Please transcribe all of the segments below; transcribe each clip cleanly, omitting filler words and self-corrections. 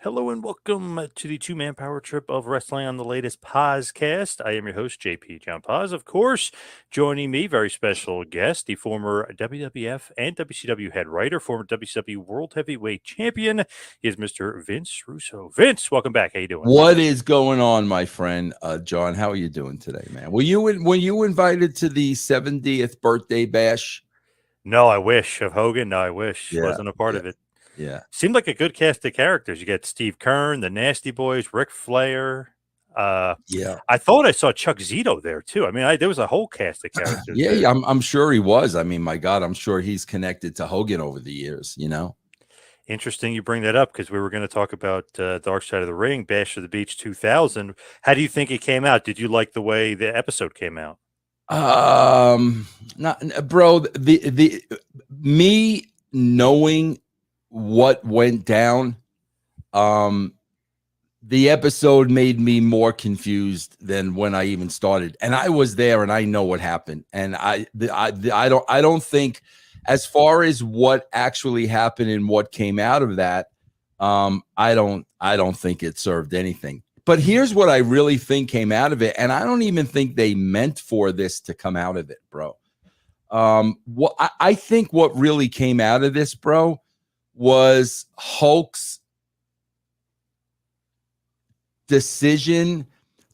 Hello and welcome to the two-man power trip of wrestling on the latest Pazcast. I am your host, JP John Paz. Of course, joining me, very special guest, the former WWF and WCW head writer, former WCW World Heavyweight Champion, is Mr. Vince Russo. Vince, welcome back. How you doing? What is going on, my friend, John? How are you doing today, man? Were you invited to the 70th birthday bash? No, I wish. Of Hogan, no, I wish. Yeah, Wasn't a part yeah, of it. yeah. Seemed like a good cast of characters. You get Steve Kern, the Nasty Boys, Ric Flair. Yeah. I thought I saw Chuck Zito there too. I mean, there was a whole cast of characters. Yeah, there. yeah, I'm sure he was. I mean, my God, I'm sure he's connected to Hogan over the years, you know? Interesting you bring that up because we were going to talk about Dark Side of the Ring, Bash of the Beach 2000. How do you think it came out? Did you like the way the episode came out? Not, bro, the me knowing what went down, the episode made me more confused than when I even started. And I was there and I know what happened. And I don't think, as far as what actually happened and what came out of that, I don't think it served anything. But here's what I really think came out of it, and I don't even think they meant for this to come out of it, bro. What I think what really came out of this, bro, was Hulk's decision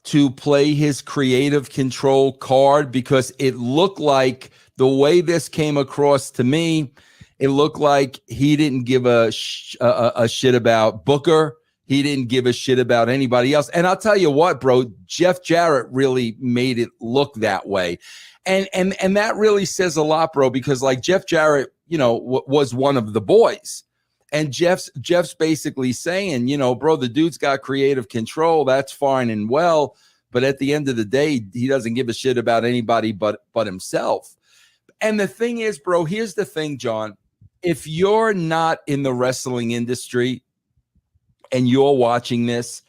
to play his creative control card, because it looked like, the way this came across to me, it looked like he didn't give a shit about Booker. He didn't give a shit about anybody else. And I'll tell you what, bro, Jeff Jarrett really made it look that way. And that really says a lot, bro, because like Jeff Jarrett, you know, was one of the boys. And Jeff's basically saying, you know, bro, the dude's got creative control. That's fine and well. But at the end of the day, he doesn't give a shit about anybody but himself. And the thing is, bro, here's the thing, John. If you're not in the wrestling industry and you're watching this,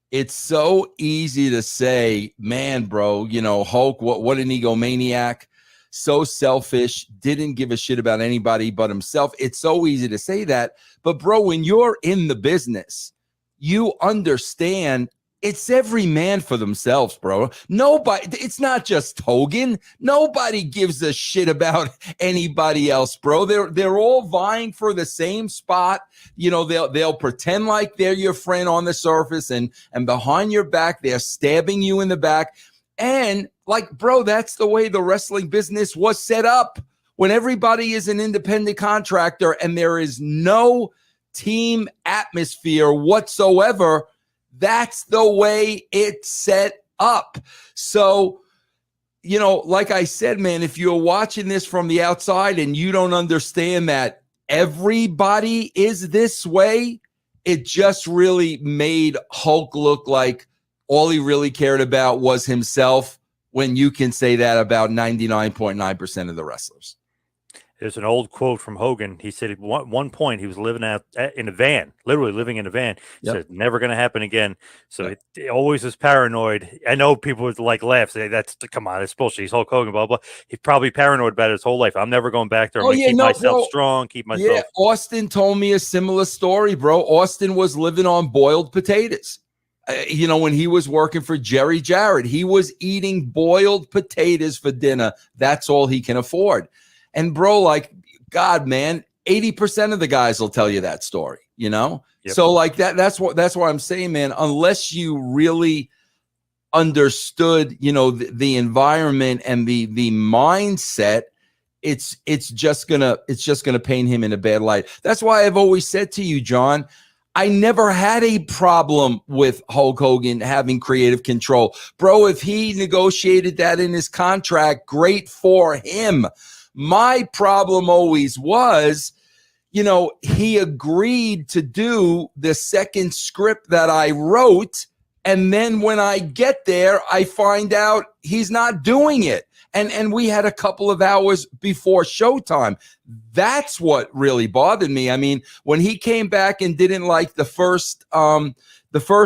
it's so easy to say, man, bro, you know, Hulk, what an egomaniac, so selfish, didn't give a shit about anybody but himself. It's so easy to say that. But, bro, when you're in the business, you understand it's every man for themselves, bro. Nobody, it's not just Hogan. Nobody gives a shit about anybody else, bro. They're all vying for the same spot. You know, they'll pretend like they're your friend on the surface, and behind your back, they're stabbing you in the back. And like, bro, that's the way the wrestling business was set up. When everybody is an independent contractor and there is no team atmosphere whatsoever, that's the way it's set up. So, you know, like I said, man, if you're watching this from the outside and you don't understand that everybody is this way, it just really made Hulk look like all he really cared about was himself, when you can say that about 99.9% of the wrestlers. There's an old quote from Hogan. He said at one point he was living out in a van, literally living in a van. He said, never going to happen again. So it always was paranoid. I know people would like laugh, say, come on, it's bullshit. He's Hulk Hogan, blah, blah. He's probably paranoid about it his whole life. I'm never going back there. I'm going to keep myself strong, keep myself. Yeah, Austin told me a similar story, bro. Austin was living on boiled potatoes. You know, when he was working for Jerry Jarrett, he was eating boiled potatoes for dinner. That's all he can afford. And bro, like, God, man, 80% of the guys will tell you that story, you know? Yep. So like that's why I'm saying, man, unless you really understood, you know, the environment and the mindset, it's just gonna paint him in a bad light. That's why I've always said to you, John, I never had a problem with Hulk Hogan having creative control. Bro, if he negotiated that in his contract, great for him. My problem always was, you know, he agreed to do the second script that I wrote. And then when I get there, I find out he's not doing it. And we had a couple of hours before showtime. That's what really bothered me. I mean, when he came back and didn't like the first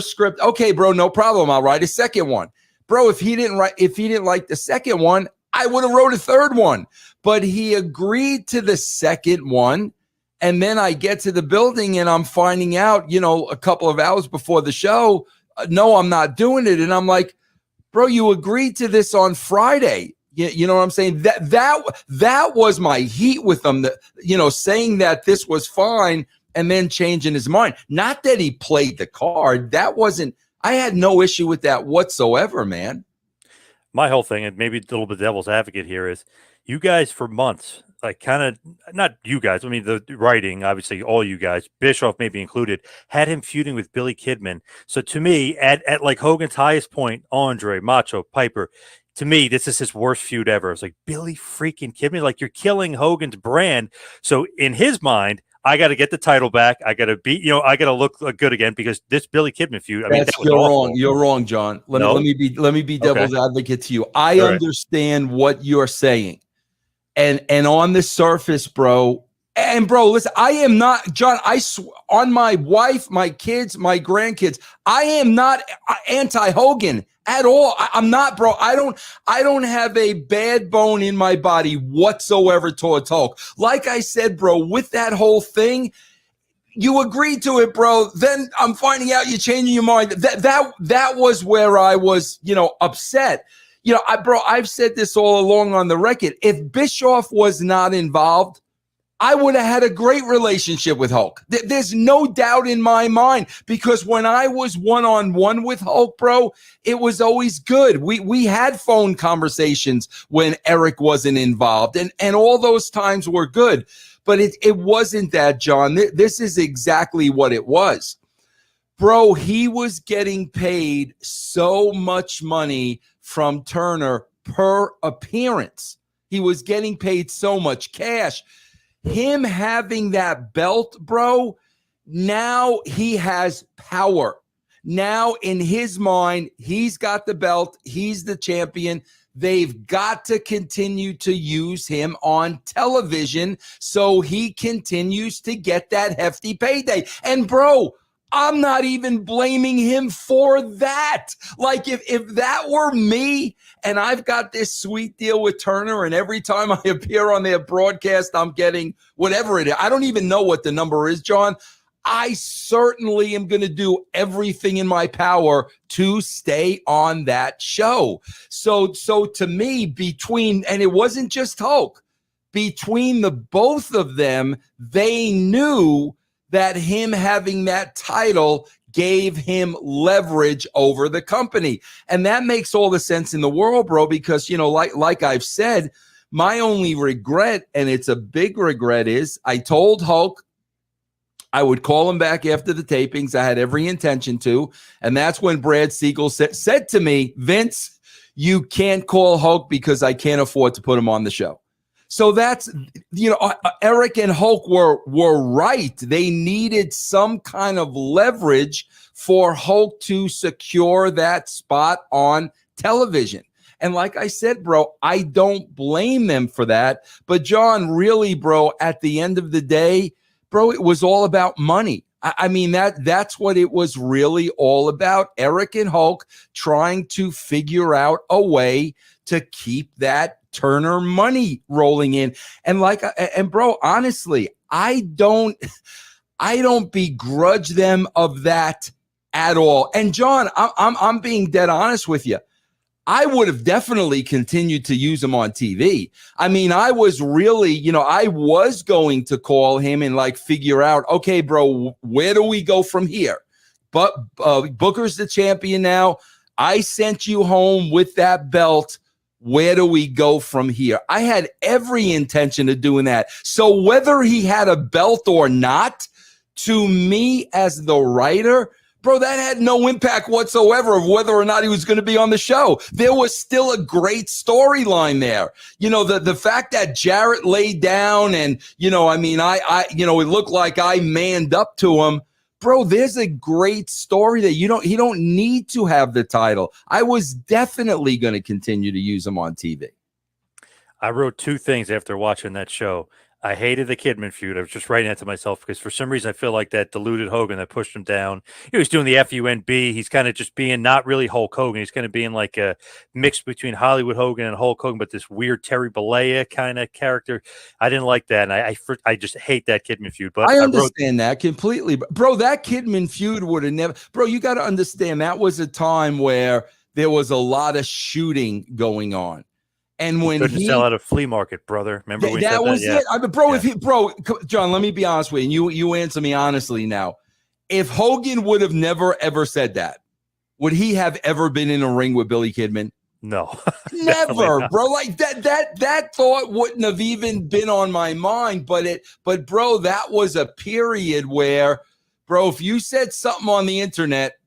script, okay, bro, no problem. I'll write a second one. Bro, if he didn't like the second one, I would have wrote a third one. But he agreed to the second one, And then I get to the building and I'm finding out, a couple of hours before the show, no, I'm not doing it. And I'm like, bro, you agreed to this on Friday. You know what I'm saying? That was my heat with him, saying that this was fine and then changing his mind. Not that he played the card. I had no issue with that whatsoever, man. My whole thing, and maybe a little bit devil's advocate here, is you guys for months, like kind of not you guys, I mean the writing, obviously all you guys, Bischoff maybe included, had him feuding with Billy Kidman. So to me, at like Hogan's highest point, Andre, Macho, Piper, to me, this is his worst feud ever. It's like, Billy freaking Kidman, like you're killing Hogan's brand. So in his mind, I got to get the title back. I got to beat, I got to look good again because this Billy Kidman feud. I mean, that was you're awful. wrong. You're wrong, John. Let me be devil's advocate to you. I understand what you're saying, and on the surface, bro. And bro, listen, I am not, John. On my wife, my kids, my grandkids, I am not anti-Hogan at all. I'm not, bro. I don't have a bad bone in my body whatsoever towards Hulk. Like I said, bro, with that whole thing, you agreed to it, bro. Then I'm finding out you're changing your mind. That was where I was, upset. I've said this all along on the record. If Bischoff was not involved, I would have had a great relationship with Hulk. There's no doubt in my mind, because when I was one-on-one with Hulk, bro, it was always good. We had phone conversations when Eric wasn't involved, and all those times were good. But it wasn't that, John. This is exactly what it was. Bro, he was getting paid so much money from Turner per appearance. He was getting paid so much cash. Him having that belt, bro, now he has power. Now in his mind, he's got the belt. He's the champion. They've got to continue to use him on television so he continues to get that hefty payday. And bro, I'm not even blaming him for that. Like if that were me and I've got this sweet deal with Turner and every time I appear on their broadcast, I'm getting whatever it is. I don't even know what the number is, John. I certainly am going to do everything in my power to stay on that show. So to me, and it wasn't just Hulk, between the both of them, they knew that him having that title gave him leverage over the company. And that makes all the sense in the world, bro, because, like I've said, my only regret, and it's a big regret, is I told Hulk I would call him back after the tapings. I had every intention to. And that's when Brad Siegel said to me, Vince, you can't call Hulk because I can't afford to put him on the show. So that's, Eric and Hulk were right. They needed some kind of leverage for Hulk to secure that spot on television. And like I said, bro, I don't blame them for that. But John, really, bro, at the end of the day, bro, it was all about money. I mean, that's what it was really all about. Eric and Hulk trying to figure out a way to keep that Turner money rolling in. And bro, honestly, I don't begrudge them of that at all. And John, I'm being dead honest with you. I would have definitely continued to use him on TV. I mean, I was really, I was going to call him and figure out, okay, bro, where do we go from here? But Booker's the champion now. I sent you home with that belt. Where do we go from here? I had every intention of doing that. So whether he had a belt or not, to me as the writer, bro, that had no impact whatsoever of whether or not he was going to be on the show. There was still a great storyline there. The fact that Jarrett laid down and, it looked like I manned up to him. Bro, there's a great story that he don't need to have the title. I was definitely going to continue to use him on TV. I wrote two things after watching that show. I hated the Kidman feud. I was just writing that to myself because for some reason I feel like that diluted Hogan that pushed him down. He was doing the FUNB. He's kind of just being not really Hulk Hogan. He's kind of being like a mix between Hollywood Hogan and Hulk Hogan, but this weird Terry Bollea kind of character. I didn't like that, and I just hate that Kidman feud. But I understand that completely, bro. That Kidman feud would have never, bro. You got to understand that was a time where there was a lot of shooting going on. And when couldn't sell out a flea market, brother. Remember when that was that? it. I mean, bro, if he, bro, John, let me be honest with you. You answer me honestly now. If Hogan would have never ever said that, would he have ever been in a ring with Billy Kidman? No, never, bro. Like that thought wouldn't have even been on my mind. But bro, that was a period where, bro, if you said something on the internet,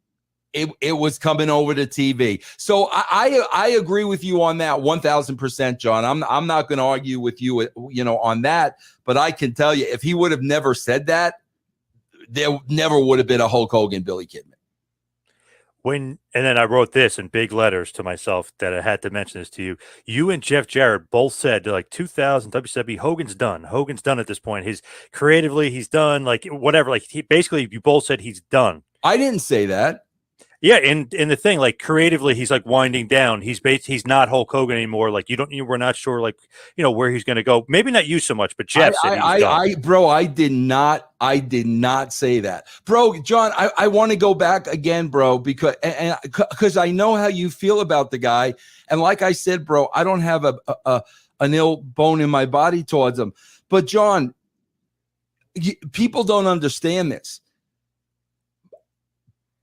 it was coming over to TV. So I agree with you on that 1,000%, John. I'm not going to argue with you, on that. But I can tell you, if he would have never said that, there never would have been a Hulk Hogan, Billy Kidman. And then I wrote this in big letters to myself that I had to mention this to you. You and Jeff Jarrett both said like 2000 WWE, Hogan's done. Hogan's done at this point. Creatively, he's done. Like whatever. Like basically, you both said he's done. I didn't say that. Yeah, in the thing, like creatively, he's like winding down. He's not Hulk Hogan anymore. Like we're not sure, like where he's going to go. Maybe not you so much, but Jeff said he's done. Bro, I did not say that, bro. John, I want to go back again, bro, because I know how you feel about the guy, and like I said, bro, I don't have an ill bone in my body towards him. But John, people don't understand this.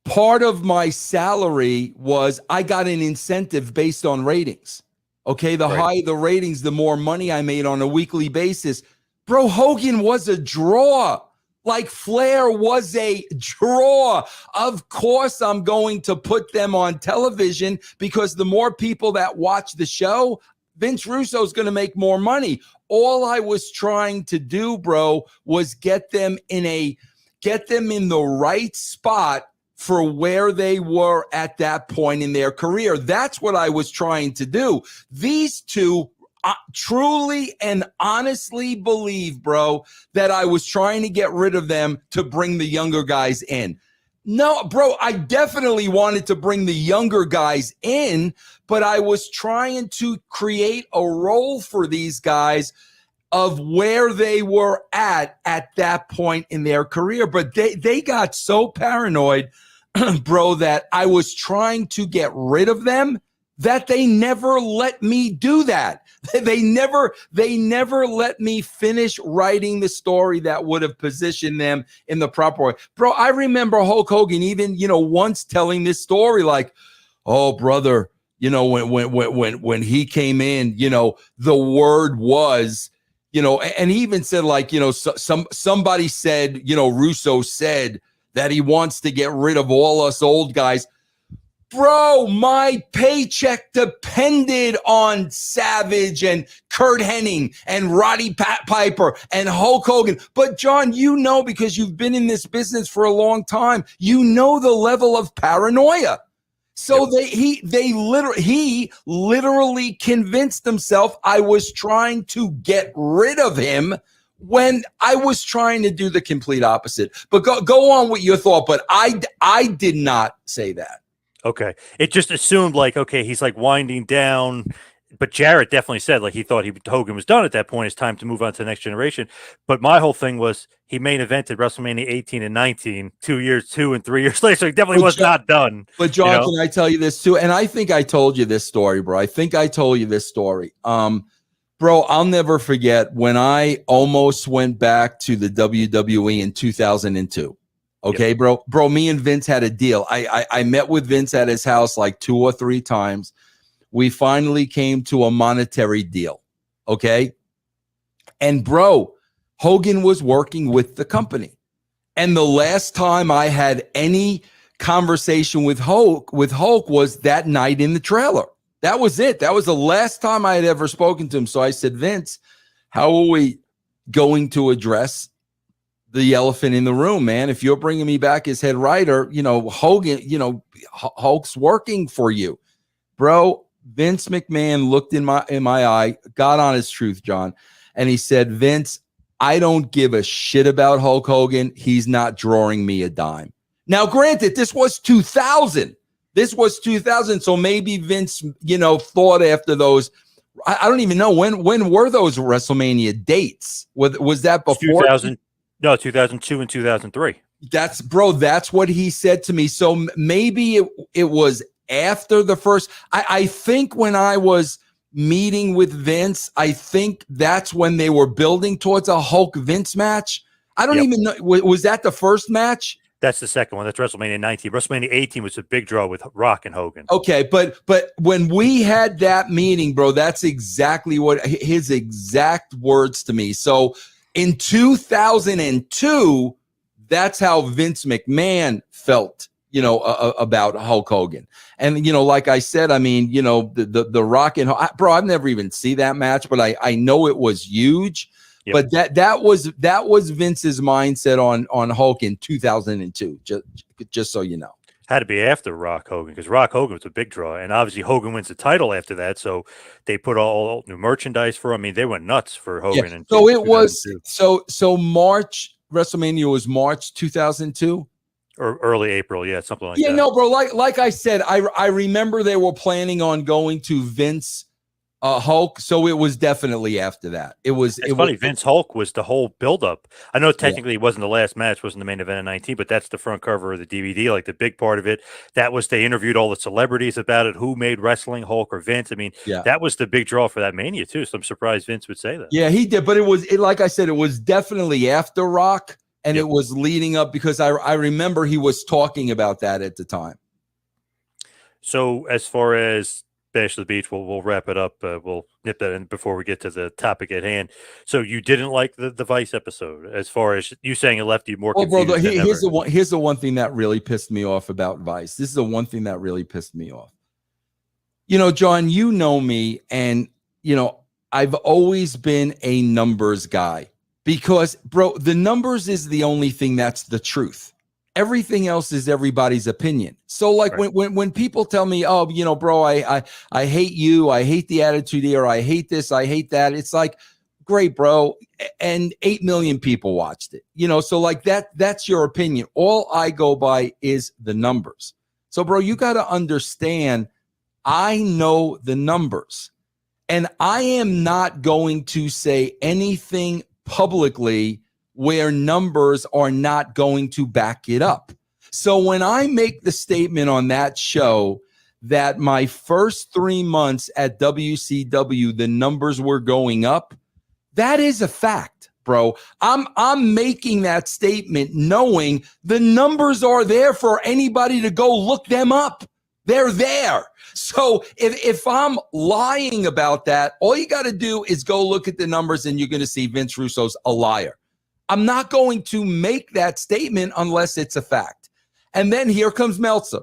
Part of my salary was I got an incentive based on ratings. Okay, the higher the ratings, the more money I made on a weekly basis. Bro, Hogan was a draw. Like Flair was a draw. Of course, I'm going to put them on television because the more people that watch the show, Vince Russo is going to make more money. All I was trying to do, bro, was get them in the right spot for where they were at that point in their career. That's what I was trying to do. These two truly and honestly believe, bro, that I was trying to get rid of them to bring the younger guys in. No, bro, I definitely wanted to bring the younger guys in, but I was trying to create a role for these guys of where they were at that point in their career. But they got so paranoid, bro, that I was trying to get rid of them, that they never let me do that. They never let me finish writing the story that would have positioned them in the proper way. Bro, I remember Hulk Hogan even, once telling this story like, oh, brother, when he came in, the word was, and he even said like, somebody said, Russo said that he wants to get rid of all us old guys. Bro, my paycheck depended on Savage and Kurt Hennig and Roddy Piper and Hulk Hogan. But John, because you've been in this business for a long time, the level of paranoia. So he literally convinced himself I was trying to get rid of him when I was trying to do the complete opposite. But go on with your thought. But I did not say that. Okay. It just assumed like, okay, he's like winding down. But Jarrett definitely said like he thought Hogan was done at that point. It's time to move on to the next generation. But my whole thing was he main evented WrestleMania 18 and 19, 2 and 3 years later. So he definitely was not done. But John, can I tell you this too? And I think I told you this story, bro. Bro, I'll never forget when I almost went back to the WWE in 2002. Okay, bro, me and Vince had a deal. I met with Vince at his house like 2 or 3 times. We finally came to a monetary deal. Okay. And bro, Hogan was working with the company. And the last time I had any conversation with Hulk was that night in the trailer. That was it. That was the last time I had ever spoken to him. So I said, Vince, how are we going to address the elephant in the room, man? If you're bringing me back as head writer, Hogan, Hulk's working for you, bro. Vince McMahon looked in my eye, got on his truth, John, and he said, Vince, I don't give a shit about Hulk Hogan. He's not drawing me a dime. Now, granted, this was 2000. This was 2000. So maybe Vince, thought after those. I don't even know when were those WrestleMania dates? Was that before 2000? No, 2002 and 2003. That's what he said to me. So maybe it was after the first. I think when I was meeting with Vince, I think that's when they were building towards a Hulk Vince match. I don't even know. Was that the first match? That's the second one. That's WrestleMania 19. WrestleMania 18 was a big draw with Rock and Hogan. Okay, but when we had that meeting, bro, that's exactly what his exact words to me. So in 2002, that's how Vince McMahon felt, about Hulk Hogan. And, like I said, I mean, the Rock and bro, I've never even seen that match, but I know it was huge. Yep. But that was Vince's mindset on Hulk in 2002. Just so you know, had to be after Rock Hogan because Rock Hogan was a big draw, and obviously Hogan wins the title after that. So they put all new merchandise for him. I mean, they went nuts for Hogan. Yeah. So it was so March WrestleMania was March 2002 or early April, something like that. Yeah, no, bro. Like I said, I remember they were planning on going to Vince. Hulk, so it was definitely after that. It's funny. Vince Hulk was the whole buildup. I know technically it wasn't the last match, wasn't the main event of 19, but that's the front cover of the DVD, like the big part of it. That was they interviewed all the celebrities about it, who made wrestling, Hulk or Vince. I mean, that was the big draw for that Mania too. So I'm surprised Vince would say that. Yeah, he did, but like I said, it was definitely after Rock, and it was leading up because I remember he was talking about that at the time. So as far as Bash the Beach, we'll wrap it up. We'll nip that in before we get to the topic at hand. So you didn't like the Vice episode, as far as you saying it left you more confused. Bro, here's the one thing that really pissed me off about Vice. This is the one thing that really pissed me off. John, you know me, and I've always been a numbers guy because, bro, the numbers is the only thing that's the truth. Everything else is everybody's opinion. So like when people tell me, oh, bro, I hate you. I hate the Attitude Era. I hate this. I hate that. It's like, great, bro. And 8 million people watched it, so like that's your opinion. All I go by is the numbers. So, bro, you got to understand, I know the numbers and I am not going to say anything publicly where numbers are not going to back it up. So when I make the statement on that show that my first 3 months at WCW, the numbers were going up, that is a fact, bro. I'm making that statement knowing the numbers are there for anybody to go look them up. They're there. So if I'm lying about that, all you got to do is go look at the numbers and you're going to see Vince Russo's a liar. I'm not going to make that statement unless it's a fact. And then here comes Meltzer.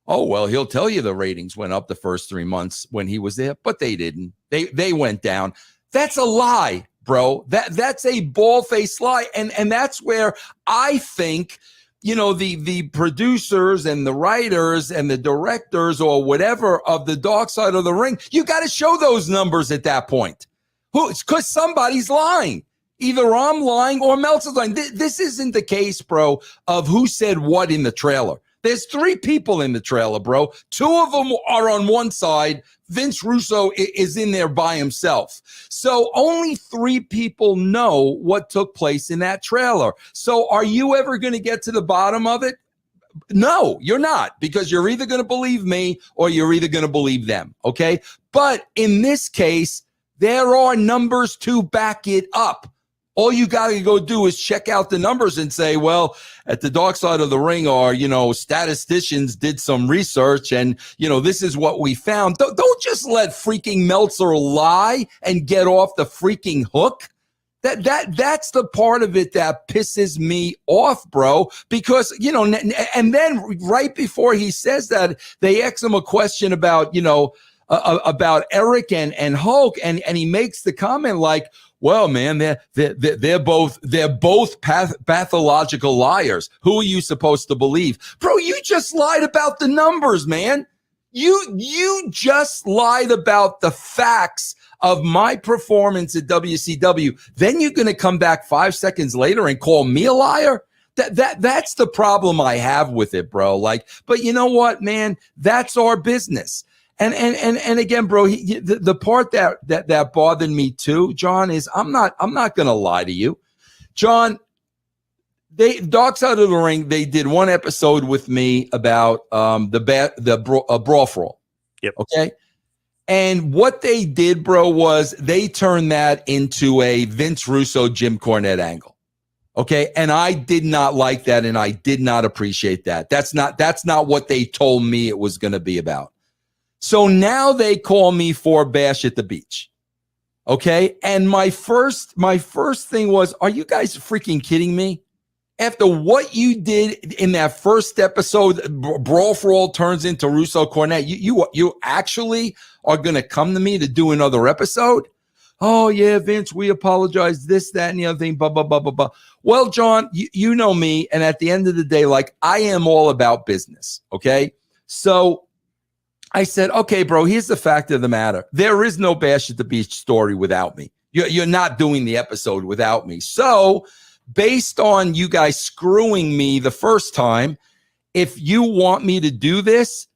Oh, well, he'll tell you the ratings went up the first 3 months when he was there, but they didn't. They went down. That's a lie, bro. That's a bald-faced lie. And that's where I think, the producers and the writers and the directors or whatever of the Dark Side of the Ring, you got to show those numbers at that point. Because somebody's lying. Either I'm lying or Meltzer's lying. This isn't the case, bro, of who said what in the trailer. There's 3 people in the trailer, bro. 2 of them are on one side. Vince Russo is in there by himself. So only 3 people know what took place in that trailer. So are you ever going to get to the bottom of it? No, you're not, because you're either going to believe me or you're either going to believe them, okay? But in this case, there are numbers to back it up. All you got to go do is check out the numbers and say, well, at the Dark Side of the Ring, our, statisticians did some research and, this is what we found. Don't just let freaking Meltzer lie and get off the freaking hook. That's the part of it that pisses me off, bro, because, and then right before he says that, they ask him a question about, about Eric and Hulk. And he makes the comment like, well, man, they're both pathological liars. Who are you supposed to believe? Bro, you just lied about the numbers, man. You just lied about the facts of my performance at WCW. Then you're going to come back 5 seconds later and call me a liar? That's the problem I have with it, bro. Like, but you know what, man? That's our business. And again, bro, the part that bothered me too, John, is I'm not going to lie to you, John. Dark Side of the Ring, they did one episode with me about the brawl for all. Yep. Okay. And what they did, bro, was they turned that into a Vince Russo, Jim Cornette angle. Okay. And I did not like that, and I did not appreciate that. That's not what they told me it was going to be about. So now they call me for Bash at the Beach. Okay. And my first thing was, are you guys freaking kidding me? After what you did in that first episode, Brawl for All turns into Russo Cornette. You actually are going to come to me to do another episode? Oh, yeah, Vince, we apologize, this, that, and the other thing, blah, blah, blah, blah, blah. Well, John, you know me, and at the end of the day, like, I am all about business, okay? So I said, okay, bro, here's the fact of the matter. There is no Bash at the Beach story without me. You're not doing the episode without me. So based on you guys screwing me the first time, if you want me to do this,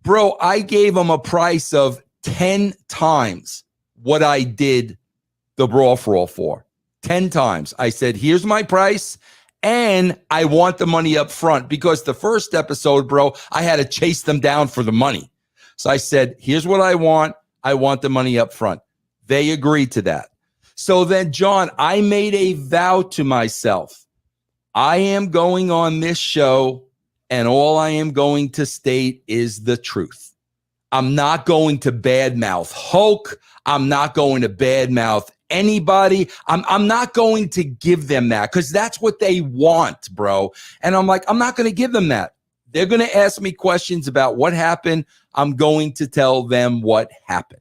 bro, I gave them a price of 10 times what I did the Brawl for All for. 10 times. I said, here's my price, and I want the money up front, because the first episode, bro, I had to chase them down for the money. So I said, here's what I want. I want the money up front. They agreed to that. So then, John, I made a vow to myself. I am going on this show, and all I am going to state is the truth. I'm not going to badmouth Hulk. I'm not going to badmouth anybody. I'm not going to give them that, because that's what they want, bro. And I'm like, I'm not going to give them that. They're going to ask me questions about what happened. I'm going to tell them what happened.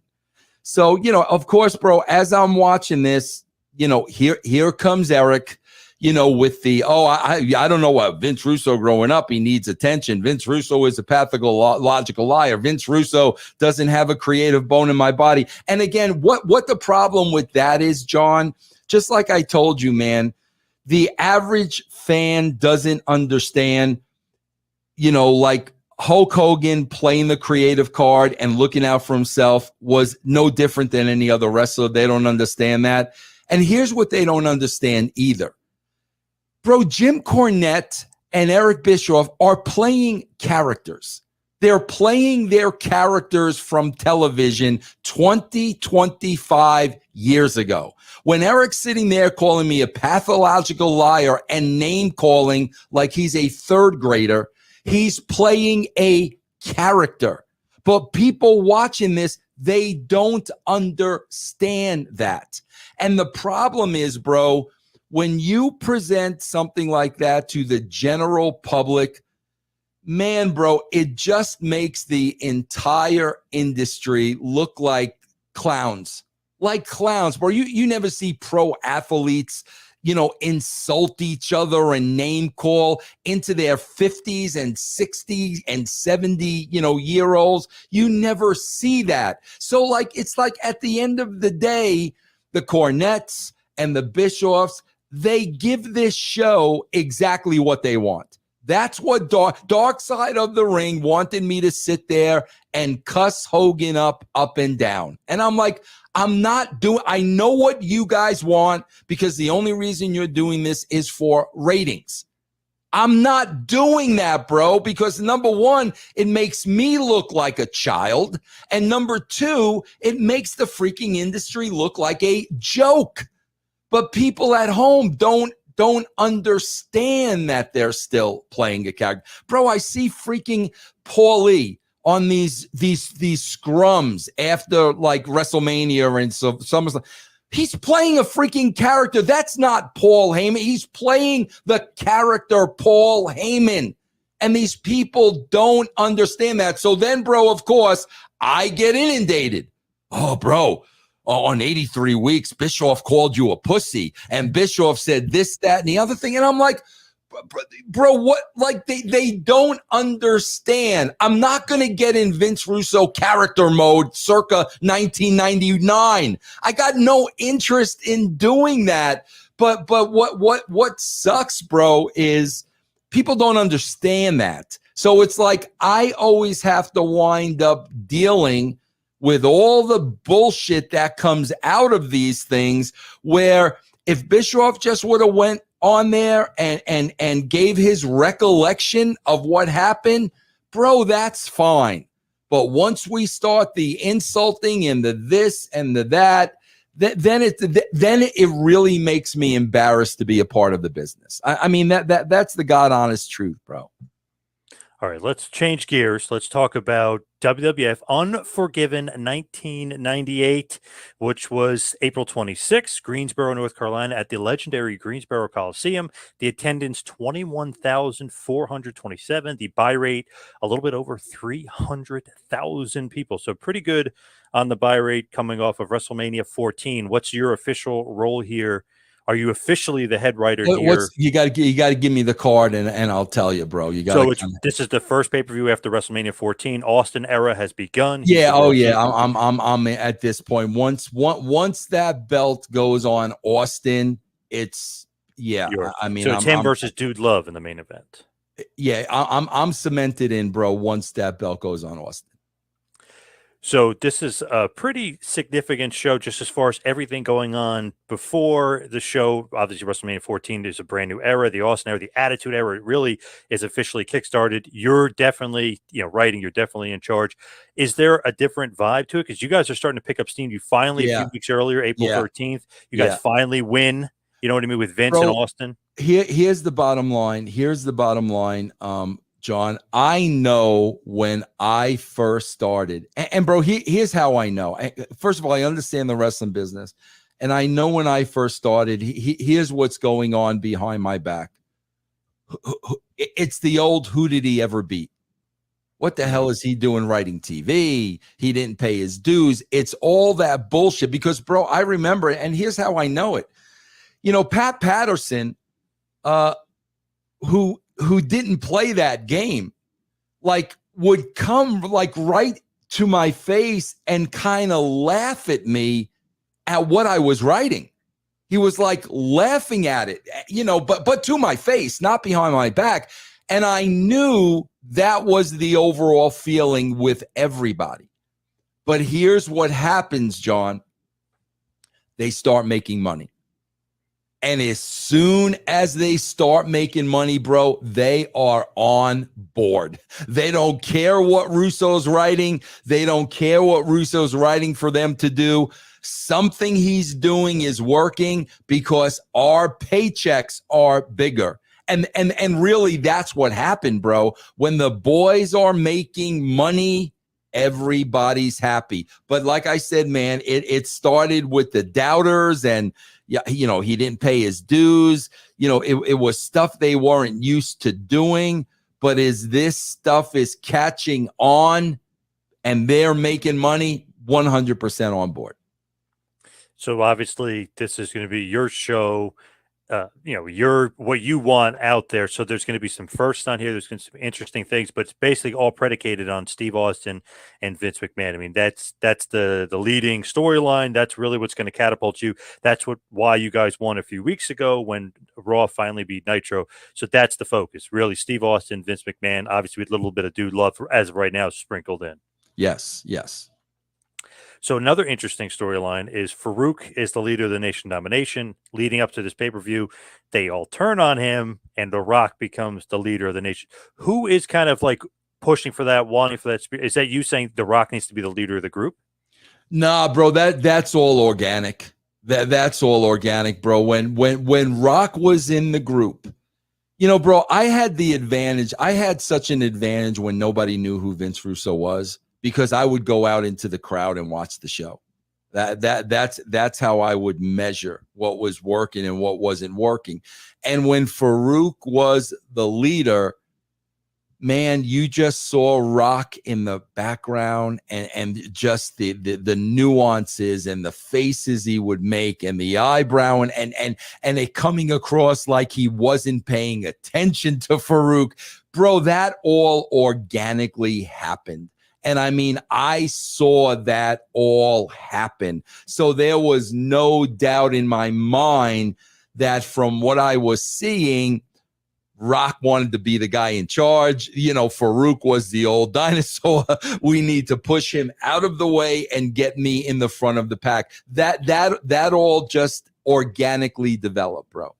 So, of course, bro, as I'm watching this, here comes Eric, with the, I don't know what, Vince Russo growing up, he needs attention. Vince Russo is a pathological liar. Vince Russo doesn't have a creative bone in my body. And again, what the problem with that is, John, just like I told you, man, the average fan doesn't understand, like Hulk Hogan playing the creative card and looking out for himself was no different than any other wrestler. They don't understand that. And here's what they don't understand either. Bro, Jim Cornette and Eric Bischoff are playing characters. They're playing their characters from television 25 years ago. When Eric's sitting there calling me a pathological liar and name calling like he's a third grader, he's playing a character. But people watching this, they don't understand that. And the problem is, bro, when you present something like that to the general public, man, bro, it just makes the entire industry look like clowns. Like clowns, bro. You never see pro athletes, insult each other and name call into their 50s and 60s and 70, year olds. You never see that. So it's like at the end of the day, the Cornettes and the Bischoffs, they give this show exactly what they want. That's what Dark Side of the Ring wanted me to sit there and cuss Hogan up and down. And I'm like, I know what you guys want, because the only reason you're doing this is for ratings. I'm not doing that, bro, because number one, it makes me look like a child. And number two, it makes the freaking industry look like a joke. But people at home don't understand that they're still playing a character. Bro, I see freaking Paulie on these scrums after like WrestleMania and SummerSlam. He's playing a freaking character. That's not Paul Heyman. He's playing the character Paul Heyman. And these people don't understand that. So then, bro, of course, I get inundated. Oh, bro. On 83 weeks, Bischoff called you a pussy, and Bischoff said this, that, and the other thing. And I'm like, bro, what? Like they don't understand. I'm not going to get in Vince Russo character mode circa 1999. I got no interest in doing that. But what sucks, bro, is people don't understand that. So it's like I always have to wind up dealing with all the bullshit that comes out of these things, where if Bischoff just would have went on there and gave his recollection of what happened, bro, that's fine. But once we start the insulting and the this and the that, then it really makes me embarrassed to be a part of the business. I mean, that's the God honest truth, bro. All right, let's change gears. Let's talk about WWF Unforgiven 1998, which was April 26th, Greensboro, North Carolina, at the legendary Greensboro Coliseum. The attendance, 21,427. The buy rate, a little bit over 300,000 people. So pretty good on the buy rate coming off of WrestleMania 14. What's your official role here? Are you officially the head writer here? You got to give me the card and I'll tell you, bro. You got. So this is the first pay-per-view after WrestleMania 14. Austin era has begun. Yeah. Oh yeah. I'm at this point. Once that belt goes on Austin, it's I mean, so it's him versus Dude Love in the main event. Yeah, I'm cemented in, bro. Once that belt goes on Austin. So this is a pretty significant show just as far as everything going on before the show. Obviously, WrestleMania 14 is a brand new era. The Austin era, the Attitude era, it really is officially kickstarted. You're definitely, writing. You're definitely in charge. Is there a different vibe to it? Because you guys are starting to pick up steam. You finally, a few weeks earlier, April 13th, you guys finally win. You know what I mean? With Vince and Austin. Here's the bottom line. John, I know when I first started, and bro, here's how I know. First of all, I understand the wrestling business, and I know when I first started, here's what's going on behind my back. It's the old, who did he ever beat? What the hell is he doing writing TV? He didn't pay his dues. It's all that bullshit because, bro, I remember it, and here's how I know it. Pat Patterson, who didn't play that game, like would come like right to my face and kind of laugh at me at what I was writing. He was like laughing at it, but to my face, not behind my back. And I knew that was the overall feeling with everybody. But here's what happens, John. They start making money. And as soon as they start making money, bro, they are on board. They don't care what Russo's writing. They don't care what Russo's writing for them to do. Something he's doing is working because our paychecks are bigger. And really, that's what happened, bro. When the boys are making money, everybody's happy. But like I said, man, it started with the doubters and he didn't pay his dues. It was stuff they weren't used to doing. But as this stuff is catching on and they're making money, 100% on board. So obviously this is going to be your show. What you want out there. So there's going to be some firsts on here. There's going to be some interesting things, but it's basically all predicated on Steve Austin and Vince McMahon. I mean, that's the leading storyline. That's really what's going to catapult you. That's why you guys won a few weeks ago when Raw finally beat Nitro. So that's the focus, really. Steve Austin, Vince McMahon, obviously with a little bit of Dude Love as of right now sprinkled in. Yes. So another interesting storyline is Farouk is the leader of the Nation Domination. Leading up to this pay-per-view, they all turn on him, and The Rock becomes the leader of the Nation. Who is kind of like pushing for that, wanting for that spirit? Is that you saying The Rock needs to be the leader of the group? Nah, bro, that's all organic. That's all organic, bro. When Rock was in the group, bro, I had the advantage. I had such an advantage when nobody knew who Vince Russo was, because I would go out into the crowd and watch the show. That's how I would measure what was working and what wasn't working. And when Farouk was the leader, man, you just saw Rock in the background and just the nuances and the faces he would make and the eyebrow and it coming across like he wasn't paying attention to Farouk. Bro, that all organically happened. And I mean, I saw that all happen. So there was no doubt in my mind that from what I was seeing, Rock wanted to be the guy in charge. You know, Farouk was the old dinosaur. We need to push him out of the way and get me in the front of the pack. That all just organically developed, bro.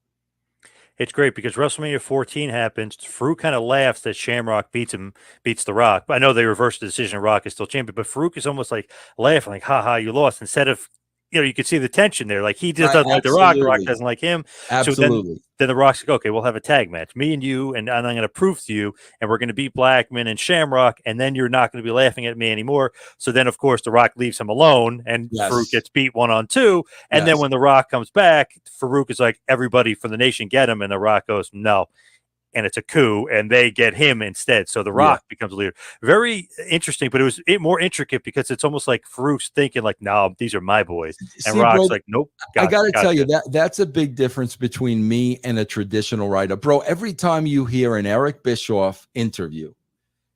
It's great because WrestleMania 14 happens. Farouk kind of laughs that Shamrock beats The Rock. I know they reversed the decision. Rock is still champion, but Farouk is almost like laughing, like, ha, you lost. Instead of, you could see the tension there. Like, he just doesn't like The Rock. The Rock doesn't like him. Absolutely. So then The Rock's like, okay, we'll have a tag match. Me and you, and I'm going to prove to you, and we're going to beat Blackman and Shamrock, and then you're not going to be laughing at me anymore. So then, of course, The Rock leaves him alone, and Farouk gets beat 1-on-2. And then when The Rock comes back, Farouk is like, everybody from the nation get him, and The Rock goes, no. And it's a coup, and they get him instead. So The Rock becomes a leader. Very interesting, but it was more intricate because it's almost like Farouk's thinking like, no, these are my boys. And Rock's like, nope. I got to tell you, that's a big difference between me and a traditional writer. Bro, every time you hear an Eric Bischoff interview,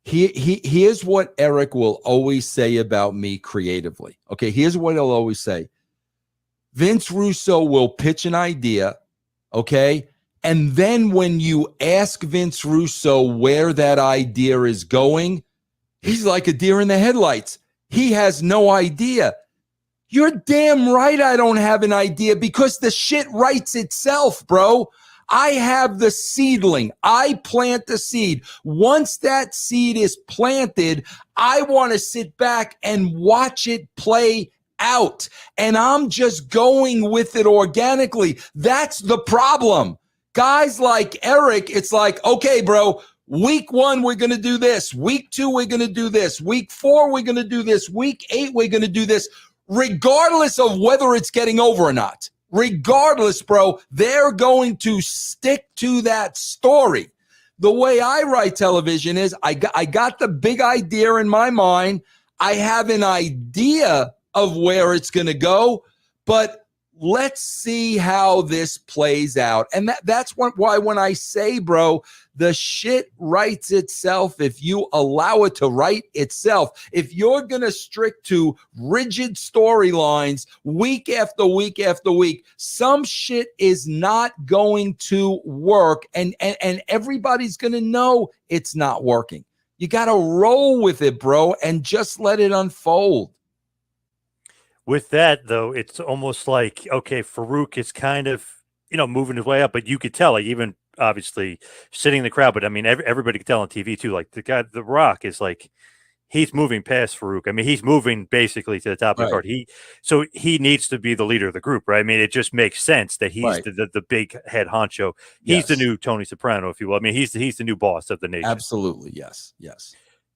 here's what Eric will always say about me creatively. Okay, here's what he'll always say. Vince Russo will pitch an idea, okay? And then when you ask Vince Russo where that idea is going, he's like a deer in the headlights. He has no idea. You're damn right I don't have an idea because the shit writes itself, bro. I have the seedling. I plant the seed. Once that seed is planted, I want to sit back and watch it play out. And I'm just going with it organically. That's the problem. Guys like Eric, it's like, okay, bro, week 1, we're going to do this. Week 2, we're going to do this. Week 4, we're going to do this. Week 8, we're going to do this, regardless of whether it's getting over or not. Regardless, bro, they're going to stick to that story. The way I write television is I got the big idea in my mind. I have an idea of where it's going to go, but let's see how this plays out. And that's why when I say, bro, the shit writes itself if you allow it to write itself. If you're going to stick to rigid storylines week after week after week, some shit is not going to work. And everybody's going to know it's not working. You got to roll with it, bro, and just let it unfold. With that, though, it's almost like, okay, Farouk is kind of, moving his way up, but you could tell, like, even obviously sitting in the crowd, but I mean, everybody could tell on TV too, like The Rock is like, he's moving past Farouk. I mean, he's moving basically to the top of the card. So he needs to be the leader of the group, right? I mean, it just makes sense that he's the big head honcho. He's the new Tony Soprano, if you will. I mean, he's the new boss of the nation. Absolutely. Yes.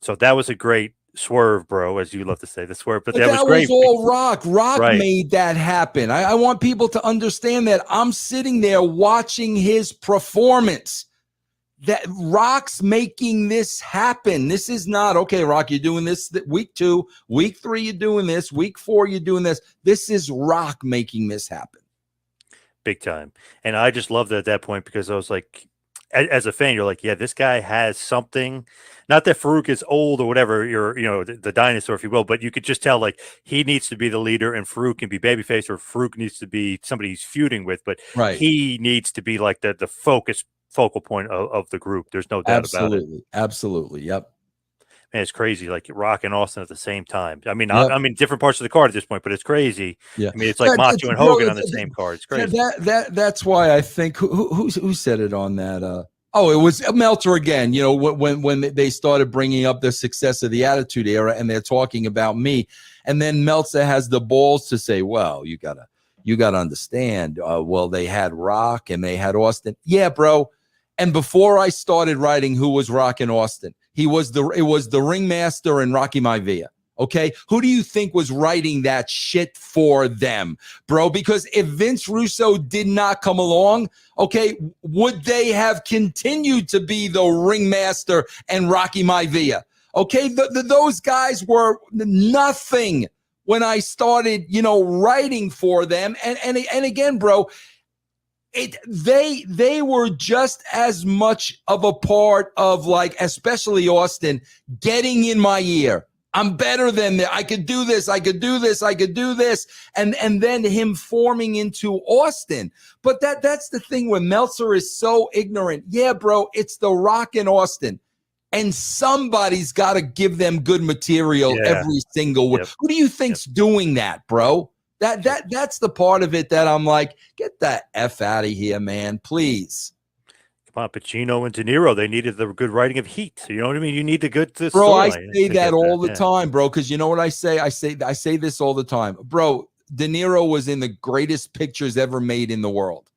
So that was a great swerve, bro, as you love to say, the swerve. But that was great. Was all Rock. Rock made that happen. I want people to understand that. I'm sitting there watching his performance. That Rock's making this happen. This is not, okay, Rock, you're doing this week 2, week 3, you're doing this, week 4, you're doing this. This is Rock making this happen. Big time. And I just loved it at that point because I was like, as a fan, you're like, yeah, this guy has something. Not that Farouk is old or whatever, you're, the dinosaur, if you will, but you could just tell, like, he needs to be the leader and Farouk can be babyface, or Farouk needs to be somebody he's feuding with, but he needs to be like the focal point of the group. There's no doubt about it. Absolutely. Yep. Man, it's crazy. Like Rock and Austin at the same time. I mean, I mean, different parts of the card at this point, but it's crazy. Yeah. I mean, it's like Macho and Hogan on the same card. It's crazy. That's why I think who said it on that? It was Meltzer again. When they started bringing up the success of the Attitude Era, and they're talking about me, and then Meltzer has the balls to say, "Well, you gotta understand. Well, they had Rock and they had Austin. Yeah, bro. And before I started writing, who was Rock and Austin? It was the ringmaster and Rocky Maivia. Okay. Who do you think was writing that shit for them, bro? Because if Vince Russo did not come along, okay, would they have continued to be the ringmaster and Rocky Maivia? Okay. Those guys were nothing when I started, writing for them. And again, bro, they were just as much of a part of, like, especially Austin, getting in my ear. I'm better than that. I could do this. I could do this. I could do this. And then him forming into Austin. But that's the thing where Meltzer is so ignorant. Yeah, bro, it's The Rock and Austin. And somebody's got to give them good material every single week. Who do you think's doing that, bro? That's the part of it that I'm like, get the F out of here, man, please. Come on, Pacino and De Niro, they needed the good writing of Heat. You know what I mean? You need the good story. Bro, I say that all the time, bro, because you know what I say? I say this all the time. Bro, De Niro was in the greatest pictures ever made in the world.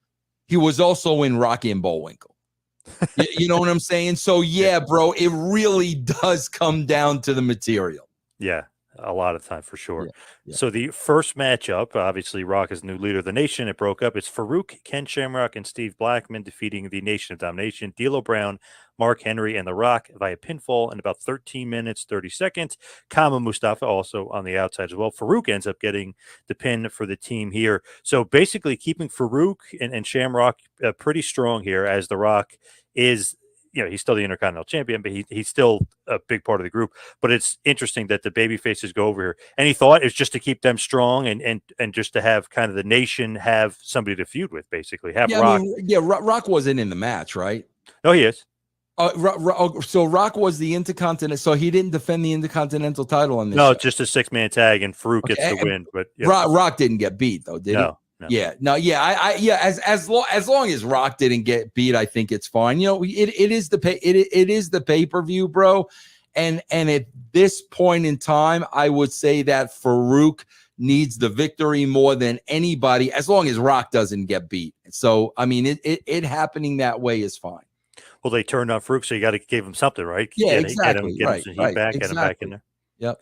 He was also in Rocky and Bullwinkle. You know what I'm saying? So, yeah, bro, it really does come down to the material. Yeah. A lot of time for sure. Yeah. So the first matchup, obviously Rock is new leader of the Nation. It broke up. It's Farouk, Ken Shamrock, and Steve Blackman defeating the Nation of Domination, D'Lo Brown, Mark Henry, and The Rock via pinfall in about 13 minutes, 30 seconds. Kama Mustafa also on the outside as well. Farouk ends up getting the pin for the team here. So basically keeping Farouk and Shamrock pretty strong here, as The Rock is, he's still the Intercontinental Champion, but he's still a big part of the group. But it's interesting that the baby faces go over here. Any thought is just to keep them strong and just to have kind of the Nation have somebody to feud with, basically. Have Rock. Rock wasn't in the match, right? No, he is. So Rock was the Intercontinental. So he didn't defend the Intercontinental title on this. No, show. Just a 6-man tag, and Farouk gets the win. But Rock didn't get beat, though, did he? No. As long as Rock didn't get beat, I think it's fine. It is the pay-per-view, bro. And at this point in time, I would say that Farouk needs the victory more than anybody, as long as Rock doesn't get beat. So, I mean, it happening that way is fine. Well, they turned on Farouk, so you got to give him something, right? Yeah, exactly. Get him back in there. Yep.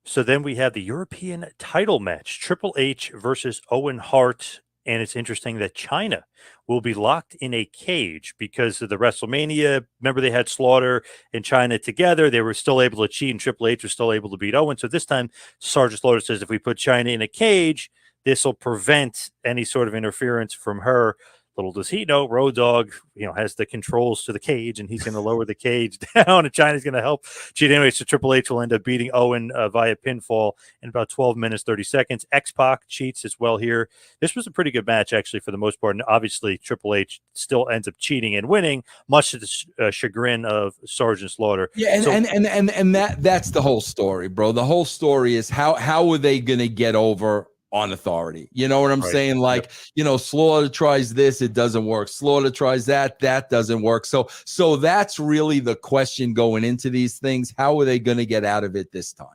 So then we have the European title match, Triple H versus Owen Hart. And it's interesting that China will be locked in a cage because of the WrestleMania. Remember, they had Slaughter and China together. They were still able to cheat, and Triple H was still able to beat Owen. So this time, Sergeant Slaughter says, if we put China in a cage, this will prevent any sort of interference from her. Little does he know, Road Dogg, has the controls to the cage, and he's going to lower the cage down, and China's going to help cheat anyway. So Triple H will end up beating Owen via pinfall in about 12 minutes, 30 seconds. X-Pac cheats as well here. This was a pretty good match, actually, for the most part. And obviously, Triple H still ends up cheating and winning, much to the chagrin of Sergeant Slaughter. Yeah, and that's the whole story, bro. The whole story is how are they going to get over on authority? You know what I'm saying? Like, Slaughter tries this, it doesn't work. Slaughter tries that doesn't work. So that's really the question going into these things. How are they going to get out of it this time?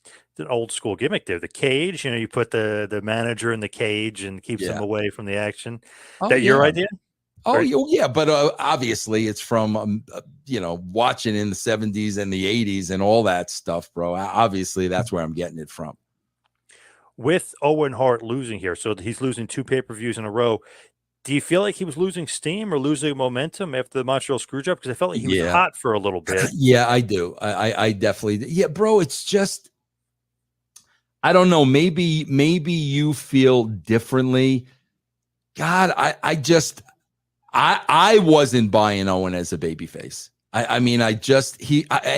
It's an old school gimmick there. The cage, you put the manager in the cage and keeps him away from the action. Your idea? Oh, yeah. But obviously it's from, watching in the 70s and the 80s and all that stuff, bro. Obviously that's where I'm getting it from. With Owen Hart losing here, so he's losing 2 pay-per-views in a row. Do you feel like he was losing steam or losing momentum after the Montreal Screwjob? Because I felt like he was hot for a little bit. Yeah, I do. I definitely. Yeah, bro. It's just, I don't know. Maybe you feel differently. God, I wasn't buying Owen as a babyface.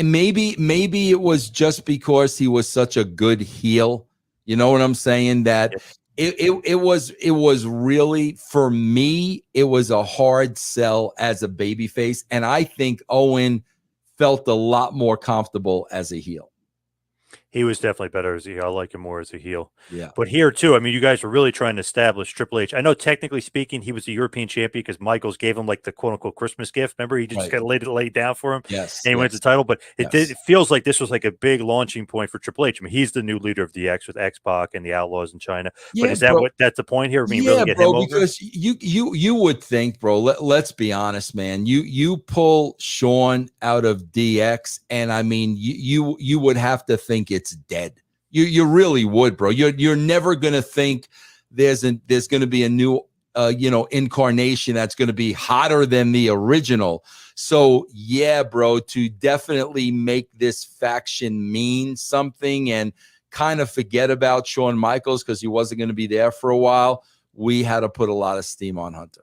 Maybe it was just because he was such a good heel. You know what I'm saying? That it was really, for me, it was a hard sell as a babyface. And I think Owen felt a lot more comfortable as a heel. He was definitely better as a heel. I like him more as a heel. Yeah. But here, too, you guys were really trying to establish Triple H. I know, technically speaking, he was the European champion because Michaels gave him, like, the quote-unquote Christmas gift. Remember? He just kind of laid down for him. Yes. And he wins the title. But it feels like this was, like, a big launching point for Triple H. He's the new leader of DX with X-Pac and the Outlaws in China. Yeah, but is that that's the point here? Yeah, really bro, because you would think, bro, let's be honest, man. You pull Shawn out of DX, and, you would have to think it's dead. You really would, bro. You're never gonna think there's gonna be a new incarnation that's gonna be hotter than the original. So yeah, bro, to definitely make this faction mean something and kind of forget about Shawn Michaels because he wasn't going to be there for a while, we had to put a lot of steam on Hunter.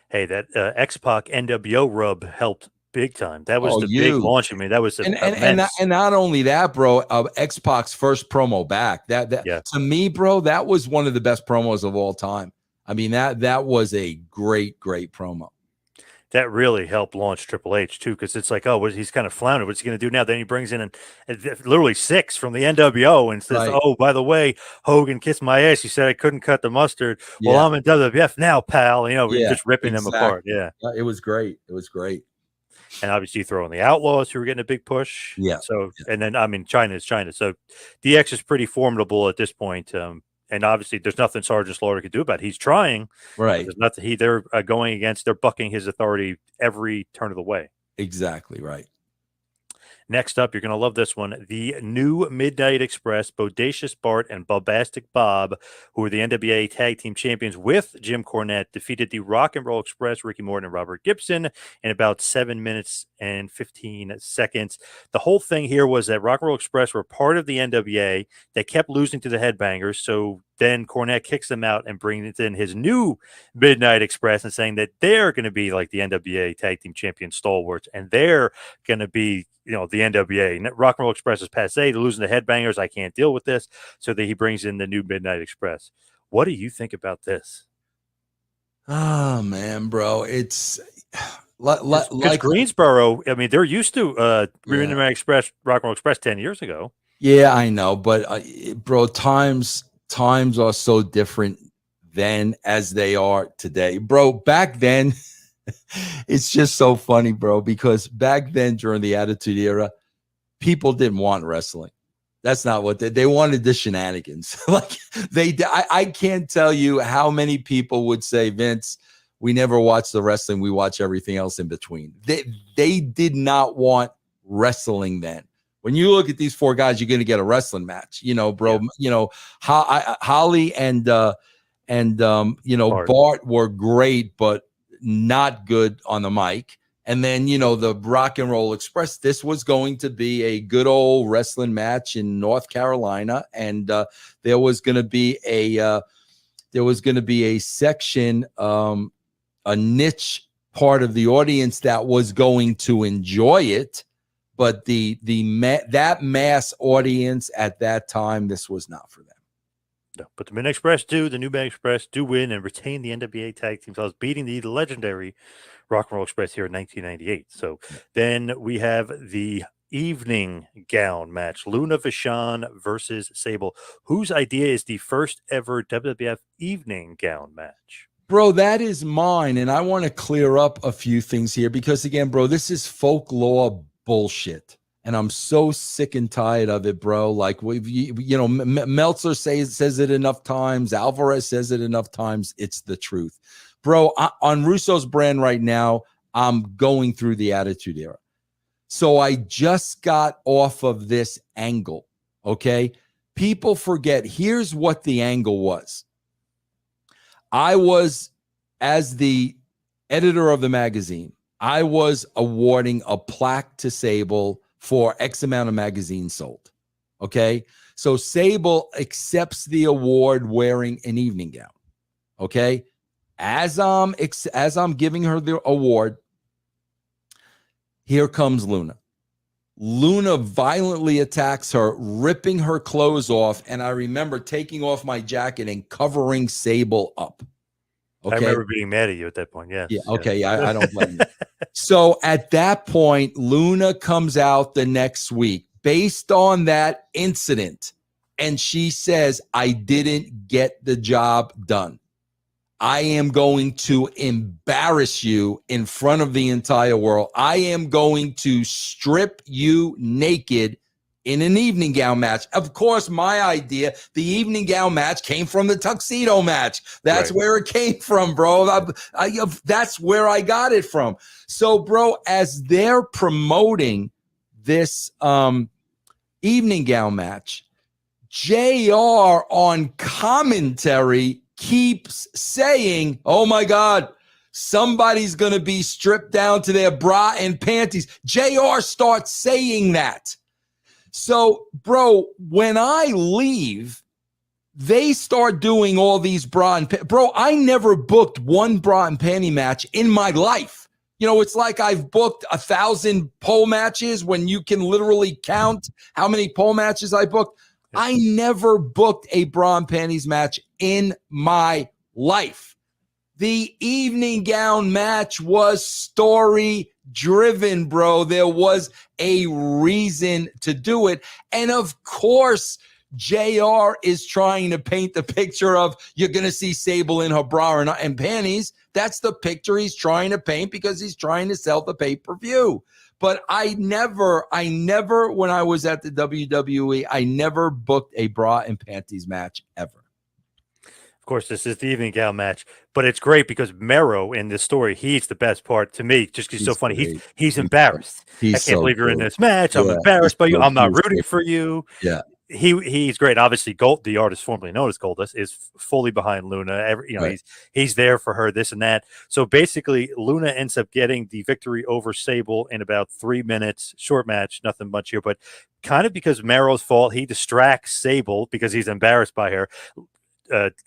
Hey, that X-Pac NWO rub helped big time. That was the big launch. I mean, that was immense. And not only that, bro, X-Pac's first promo back. That to me, bro, that was one of the best promos of all time. I mean, that was a great promo. That really helped launch Triple H too, because it's like, oh, he's kind of floundered. What's he going to do now? Then he brings in literally 6 from the NWO and says, "Oh, by the way, Hogan kissed my ass. You said I couldn't cut the mustard. Yeah. Well, I'm in WWF now, pal." Just ripping them apart. Yeah, it was great. It was great. And obviously, you throw in the Outlaws, who were getting a big push. Yeah. So, and then China is China. So, DX is pretty formidable at this point. And obviously, there's nothing Sergeant Slaughter could do about it. He's trying. Right. There's nothing. They're going against. They're bucking his authority every turn of the way. Exactly right. Next up, you're going to love this one. The new Midnight Express, Bodacious Bart and Bombastic Bob, who were the NWA Tag Team Champions with Jim Cornette, defeated the Rock and Roll Express, Ricky Morton and Robert Gibson, in about 7 minutes and 15 seconds. The whole thing here was that Rock and Roll Express were part of the NWA. They kept losing to the Headbangers, so then Cornette kicks them out and brings in his new Midnight Express and saying that they're going to be like the NWA Tag Team Champion stalwarts, and they're going to be, the NWA. Rock and Roll Express is passe. They're losing the Headbangers. I can't deal with this. So that he brings in the new Midnight Express. What do you think about this? Oh, man, bro. It's like Greensboro. I mean, they're used to Midnight Express, Rock and Roll Express 10 years ago. Yeah, I know. But, bro, times are so different then as they are today. Bro, back then, it's just so funny, bro, because back then during the Attitude Era, people didn't want wrestling. That's not what they wanted, the shenanigans. I can't tell you how many people would say, Vince, we never watch the wrestling. We watch everything else in between. They did not want wrestling then. When you look at these 4 guys, you're going to get a wrestling match, bro. Yeah. Holly and Bart were great, but not good on the mic. And then, the Rock and Roll Express, this was going to be a good old wrestling match in North Carolina. And there was going to be a section, a niche part of the audience that was going to enjoy it. But that mass audience at that time, this was not for them. No, but the Midnight Express the new Midnight Express do win and retain the NWA Tag Team titles, beating the legendary Rock and Roll Express here in 1998. So then we have the evening gown match, Luna Vachon versus Sable. Whose idea is the first ever WWF evening gown match? Bro, that is mine, and I want to clear up a few things here because, again, bro, this is folklore bullshit. And I'm so sick and tired of it, bro. Like, Meltzer says it enough times. Alvarez says it enough times. It's the truth. Bro, on Russo's brand right now, I'm going through the Attitude Era. So I just got off of this angle, okay? People forget. Here's what the angle was. I was, as the editor of the magazine, I was awarding a plaque to Sable for X amount of magazines sold. Okay. So Sable accepts the award wearing an evening gown. Okay. As I'm giving her the award, here comes Luna. Luna violently attacks her, ripping her clothes off. And I remember taking off my jacket and covering Sable up. Okay. I remember being mad at you at that point. Yes. Yeah. Okay. I don't blame you. So at that point, Luna comes out the next week based on that incident. And she says, I didn't get the job done. I am going to embarrass you in front of the entire world. I am going to strip you naked in an evening gown match. Of course, my idea, the evening gown match came from the tuxedo match. That's right. Where it came from, bro. That's where I got it from. So, bro, as they're promoting this evening gown match, JR on commentary keeps saying, oh my God, somebody's going to be stripped down to their bra and panties. JR starts saying that. So, bro, when I leave, they start doing all these bra and bro, I never booked one bra and panty match in my life. You know, it's like I've booked 1,000 pole matches when you can literally count how many pole matches I booked. I never booked a bra and panties match in my life. The evening gown match was story driven, bro. There was a reason to do it. And of course, JR is trying to paint the picture of you're going to see Sable in her bra and panties. That's the picture he's trying to paint because he's trying to sell the pay-per-view. But I never, when I was at the WWE, I never booked a bra and panties match ever. Of course, this is the evening gown match, but it's great because Mero in this story, he's the best part to me, just because he's so funny. He's embarrassed. I can't believe you're in this match. I'm embarrassed by you. I'm not rooting for you. Yeah. He's great. Obviously, Gold, the artist formerly known as Goldust, is fully behind Luna. He's there for her, this and that. So basically, Luna ends up getting the victory over Sable in about 3 minutes. Short match, nothing much here, but kind of because Mero's fault, he distracts Sable because he's embarrassed by her.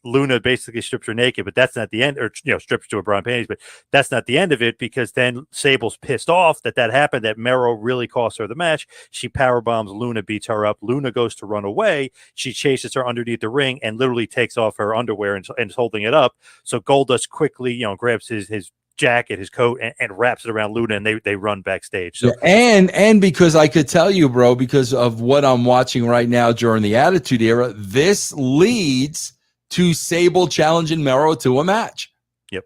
Luna basically strips her naked, but that's not the end, or strips to her bra and panties, but that's not the end of it, because then Sable's pissed off that happened, that Mero really cost her the match. She power bombs Luna, beats her up. Luna goes to run away. She chases her underneath the ring and literally takes off her underwear and is holding it up. So Goldust quickly, grabs his jacket, his coat, and wraps it around Luna, and they run backstage. So and because I could tell you, bro, because of what I'm watching right now during the Attitude Era, this leads to Sable challenging Mero to a match. Yep.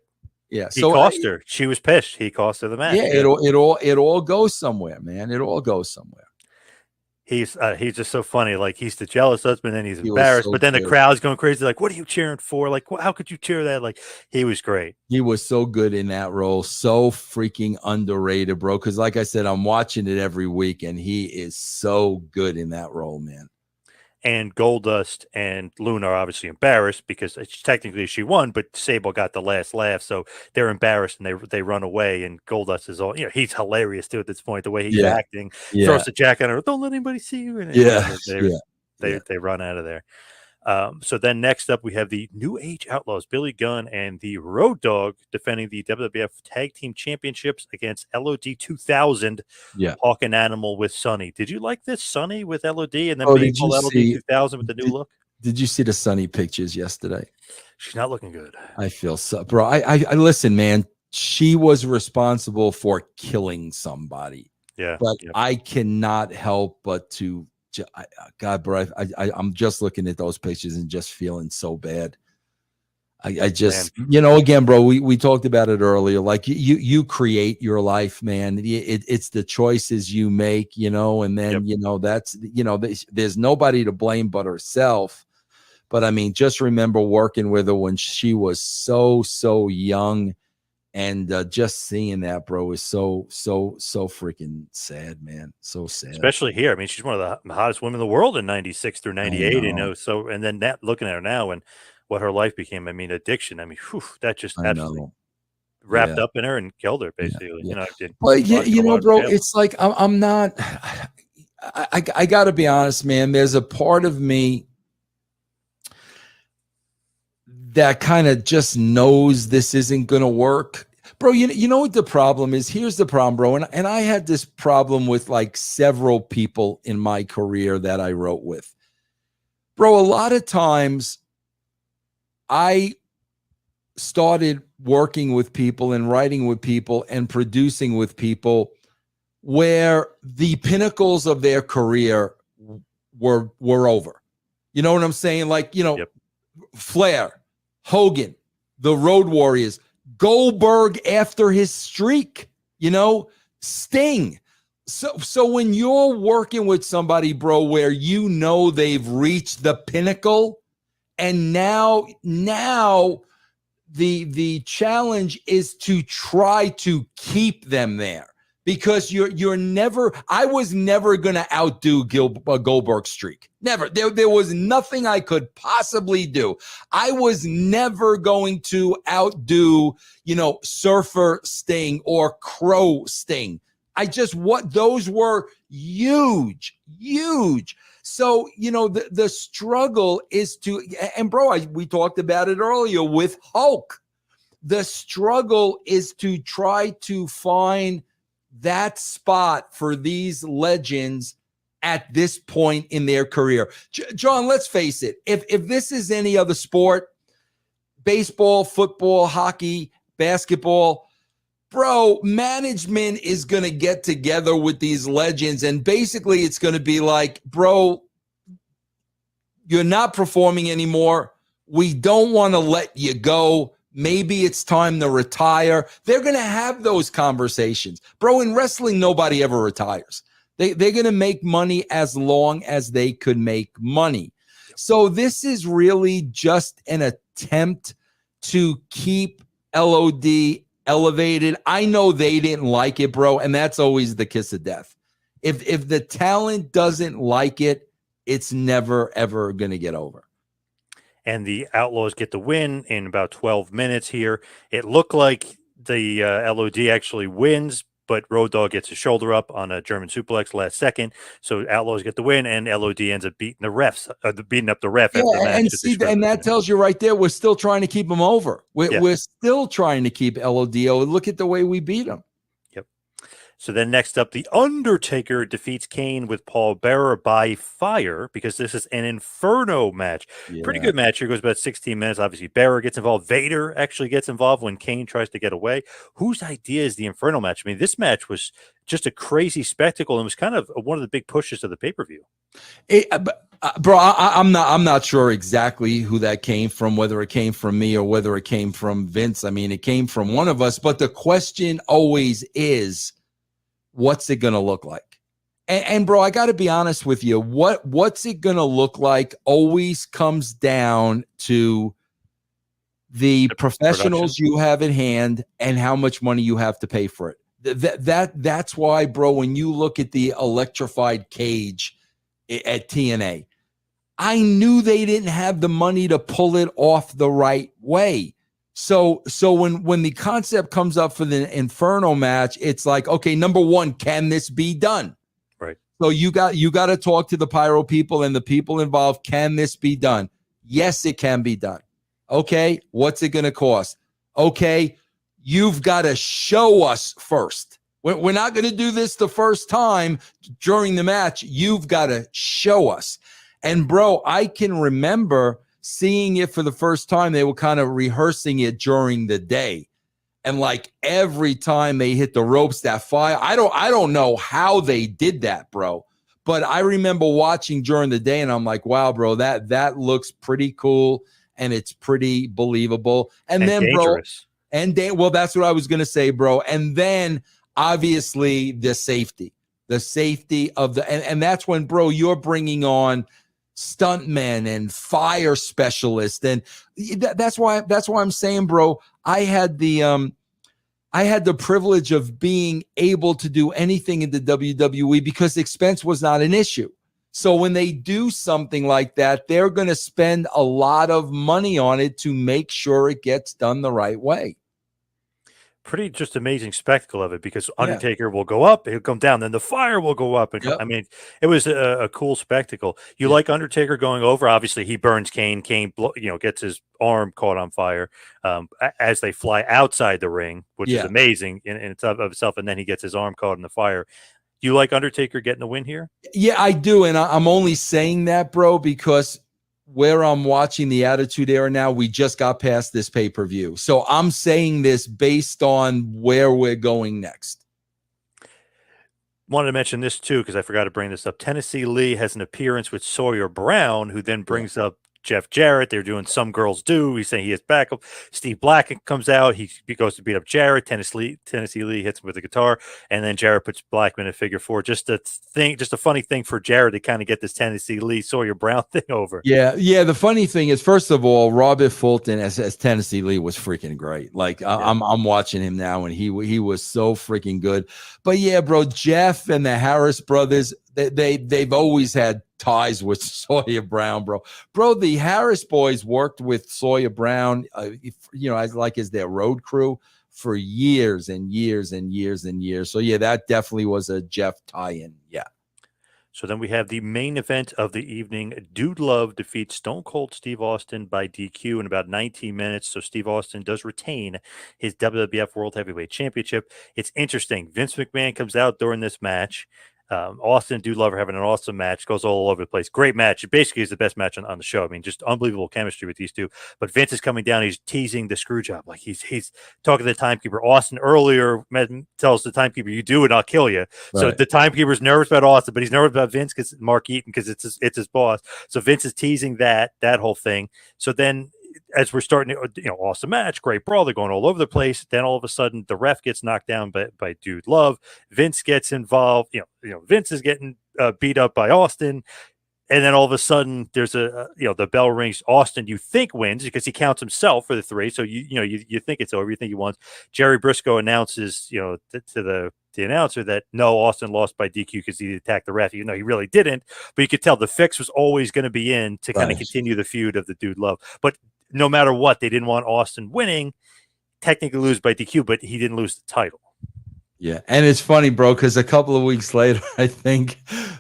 Yeah. He cost her. She was pissed. He cost her the match. Yeah. It all goes somewhere, man. It all goes somewhere. He's just so funny. Like, he's the jealous husband and he's embarrassed, but then the crowd's going crazy. Like, what are you cheering for? Like, how could you cheer that? Like, he was great. He was so good in that role. So freaking underrated, bro. Because like I said, I'm watching it every week and he is so good in that role, man. And Goldust and Luna are obviously embarrassed because technically she won, but Sable got the last laugh, so they're embarrassed and they run away. And Goldust is all, he's hilarious too at this point. The way he's acting, throws the jacket on her, don't let anybody see you. And they run out of there. So then next up, we have the New Age Outlaws, Billy Gunn and the Road Dogg, defending the WWF Tag Team Championships against LOD 2000, Hawk and Animal with Sonny. Did you like this, Sonny with LOD, and then being called LOD 2000 with the new look? Did you see the Sonny pictures yesterday? She's not looking good. I feel so, bro. I listen, man. She was responsible for killing somebody. Yeah, but I cannot help but to. God, bro, I'm just looking at those pictures and just feeling so bad. I just, again, bro, we talked about it earlier. Like you create your life, man. It's the choices you make, and then, that's, there's nobody to blame but herself. But I mean, just remember working with her when she was so young. And just seeing that, bro, is so freaking sad, man. So sad. Especially here. I mean, she's one of the hottest women in the world in 96 through 98, So, and then looking at her now and what her life became, I mean, addiction. I mean, that just absolutely wrapped up in her and killed her, basically. But, bro, it's like, I'm not, I got to be honest, man. There's a part of me that kind of just knows this isn't going to work. Bro, you know what the problem is? Here's the problem, bro. And I had this problem with like several people in my career that I wrote with. Bro, a lot of times I started working with people and writing with people and producing with people where the pinnacles of their career were over. You know what I'm saying? Like, Flair, Hogan, the Road Warriors, Goldberg after his streak, Sting. So when you're working with somebody, bro, where they've reached the pinnacle, and now the challenge is to try to keep them there. because you're never. I was never going to outdo Goldberg's streak. Never. There was nothing I could possibly do. I was never going to outdo, Surfer Sting or Crow Sting. Those were huge, huge. So, the struggle is to, and bro, we talked about it earlier with Hulk. The struggle is to try to find that spot for these legends at this point in their career. John, let's face it. If this is any other sport, baseball, football, hockey, basketball, bro, management is going to get together with these legends, and basically it's going to be like, bro, you're not performing anymore. We don't want to let you go. Maybe it's time to retire. They're going to have those conversations. Bro, in wrestling, nobody ever retires. They're going to make money as long as they could make money. So this is really just an attempt to keep LOD elevated. I know they didn't like it, bro, and that's always the kiss of death. If the talent doesn't like it, it's never, ever going to get over. And the Outlaws get the win in about 12 minutes here. It looked like the LOD actually wins, but Road Dogg gets his shoulder up on a German suplex last second. So Outlaws get the win, and LOD ends up beating beating up the ref after the match. And that tells you right there, we're still trying to keep them over. We're still trying to keep LOD over. Look at the way we beat them. Yep. So then next up, The Undertaker defeats Kane with Paul Bearer by fire, because this is an Inferno match. Yeah. Pretty good match here. Goes about 16 minutes. Obviously, Bearer gets involved. Vader actually gets involved when Kane tries to get away. Whose idea is the Inferno match? I mean, this match was just a crazy spectacle and was kind of one of the big pushes of the pay-per-view. Bro, I'm not sure exactly who that came from, whether it came from me or whether it came from Vince. I mean, it came from one of us, but the question always is, what's it going to look like? And bro, I got to be honest with you. What's it going to look like always comes down to the professionals you have at hand and how much money you have to pay for it. That's why, bro, when you look at the electrified cage at TNA, I knew they didn't have the money to pull it off the right way. So when the concept comes up for the Inferno match, it's like, okay, number one, can this be done? Right. So you got to talk to the pyro people and the people involved. Can this be done? Yes, it can be done. Okay, what's it going to cost? Okay, you've got to show us first. We're not going to do this the first time during the match. You've got to show us. And bro, I can remember seeing it for the first time. They were kind of rehearsing it during the day. And like every time they hit the ropes, that fire, I don't know how they did that, bro. But I remember watching during the day and I'm like, wow, bro, that looks pretty cool and it's pretty believable. And then dangerous. Well, that's what I was going to say, bro. And then obviously the safety of and that's when, bro, you're bringing on stuntmen and fire specialists. And that's why I'm saying, bro, I had the privilege of being able to do anything in the WWE because expense was not an issue. So when they do something like that, they're going to spend a lot of money on it to make sure it gets done the right way. Pretty just amazing spectacle of it, because Undertaker will go up, he'll come down, then the fire will go up. And I mean, it was a cool spectacle. You like Undertaker going over? Obviously, he burns Kane. Kane, gets his arm caught on fire as they fly outside the ring, which is amazing in itself. And then he gets his arm caught in the fire. Do you like Undertaker getting a win here? Yeah, I do. And I'm only saying that, bro, because where I'm watching the Attitude Era now, we just got past this pay-per-view. So I'm saying this based on where we're going next. Wanted to mention this too, because I forgot to bring this up. Tennessee Lee has an appearance with Sawyer Brown, who then brings up Jeff Jarrett. They're doing Some Girls Do. He's saying he has backup. Steve Blackman comes out. He goes to beat up Jarrett. Tennessee Lee hits him with the guitar, and then Jarrett puts Blackman in figure 4. Just a funny thing for Jarrett to kind of get this Tennessee Lee Sawyer Brown thing over. Yeah. The funny thing is, first of all, Robert Fulton as Tennessee Lee was freaking great. Like I'm watching him now, and he was so freaking good. But yeah, bro, Jeff and the Harris brothers, they've always had ties with Sawyer Brown, bro. The Harris boys worked with Sawyer Brown, as their road crew for years and years and years and years. So yeah, that definitely was a Jeff tie-in. Yeah. So then we have the main event of the evening. Dude Love defeats Stone Cold Steve Austin by DQ in about 19 minutes. So Steve Austin does retain his WWF World Heavyweight Championship. It's interesting. Vince McMahon comes out during this match. Austin and Dude Love are having an awesome match. Goes all over the place. Great match. It basically is the best match on the show. I mean, just unbelievable chemistry with these two. But Vince is coming down. He's teasing the screw job. Like he's talking to the timekeeper. Austin earlier tells the timekeeper, "You do it, I'll kill you." Right. So the timekeeper's nervous about Austin, but he's nervous about Vince because Mark Eaton, because it's his boss. So Vince is teasing that whole thing. So then, as we're starting to, awesome match, great brawl, they're going all over the place. Then all of a sudden, the ref gets knocked down by Dude Love. Vince gets involved. Vince is getting beat up by Austin. And then all of a sudden, there's the bell rings. Austin, you think wins because he counts himself for the 3. So you think it's over. You think he won. Jerry Briscoe announces, to the announcer that no, Austin lost by DQ because he attacked the ref. He really didn't. But you could tell the fix was always going to be in to kind of continue the feud of the Dude Love. But no matter what, they didn't want Austin winning, technically lose by DQ, but he didn't lose the title. Yeah, and it's funny, bro, because a couple of weeks later, I think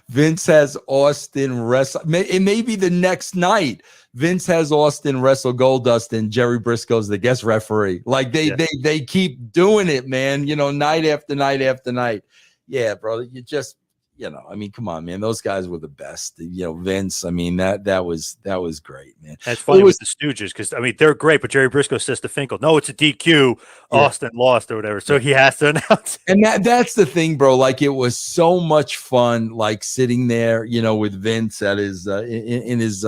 Vince has Austin wrestle. It may be the next night. Vince has Austin wrestle Goldust, and Jerry Briscoe's the guest referee. Like they keep doing it, man. Night after night after night. Yeah, bro. You just. I mean, come on, man. Those guys were the best. Vince. I mean, that was great, man. That's funny with the Stooges because they're great, but Jerry Briscoe says to Finkel, "No, it's a DQ. Austin lost or whatever." So he has to announce it. And that's the thing, bro. Like it was so much fun, like sitting there, with Vince at his in his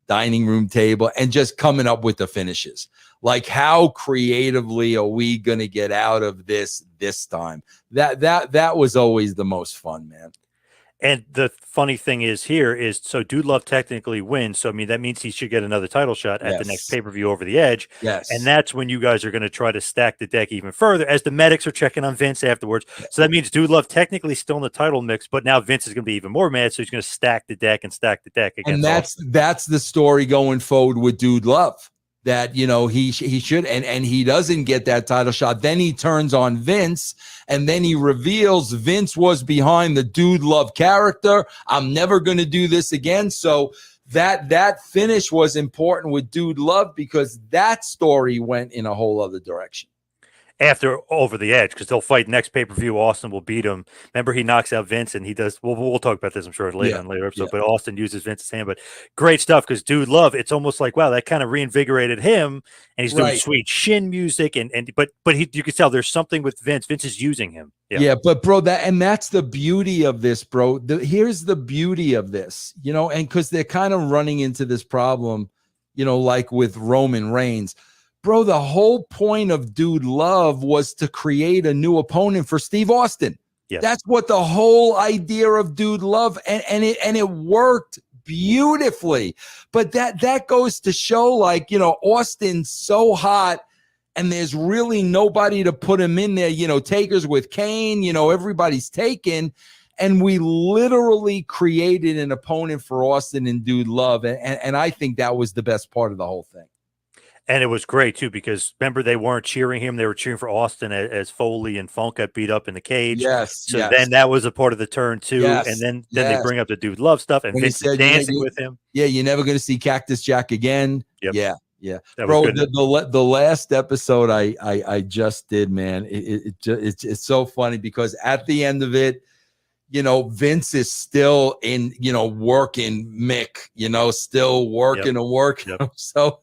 dining room table and just coming up with the finishes. Like, how creatively are we gonna get out of this time? That was always the most fun, man. And the funny thing is so Dude Love technically wins. So, that means he should get another title shot at the next pay-per-view Over the Edge. Yes. And that's when you guys are going to try to stack the deck even further as the medics are checking on Vince afterwards. So that means Dude Love technically still in the title mix, but now Vince is going to be even more mad. So he's going to stack the deck against And that's the story going forward with Dude Love. That he should and he doesn't get that title shot. Then he turns on Vince, and then he reveals Vince was behind the Dude Love character. I'm never going to do this again. So that finish was important with Dude Love because that story went in a whole other direction. After Over the Edge, because they'll fight next pay-per-view. Austin will beat him. Remember, he knocks out Vince, and he does. We'll talk about this, I'm sure, later episode. But Austin uses Vince's hand. But great stuff because Dude Love, it's almost like wow, that kind of reinvigorated him, and he's doing sweet shin music, but you can tell there's something with Vince. Vince is using him. Yeah, but bro, that's the beauty of this, bro. Here's the beauty of this, and because they're kind of running into this problem, like with Roman Reigns. Bro, the whole point of Dude Love was to create a new opponent for Steve Austin. Yes. That's what the whole idea of Dude Love, and it worked beautifully. But that goes to show, like, Austin's so hot, and there's really nobody to put him in there. Taker's with Kane, everybody's taken. And we literally created an opponent for Austin and Dude Love. And I think that was the best part of the whole thing. And it was great, too, because remember, they weren't cheering him. They were cheering for Austin as Foley and Funk got beat up in the cage. Yes. So then that was a part of the turn, too. Yes, and then they bring up the Dude Love stuff, and Vince is dancing with him. Yeah, you're never going to see Cactus Jack again. Yep. Yeah. Bro, the last episode I just did, man, it's so funny because at the end of it, Vince is still in, working Mick, still working and working. Yep. So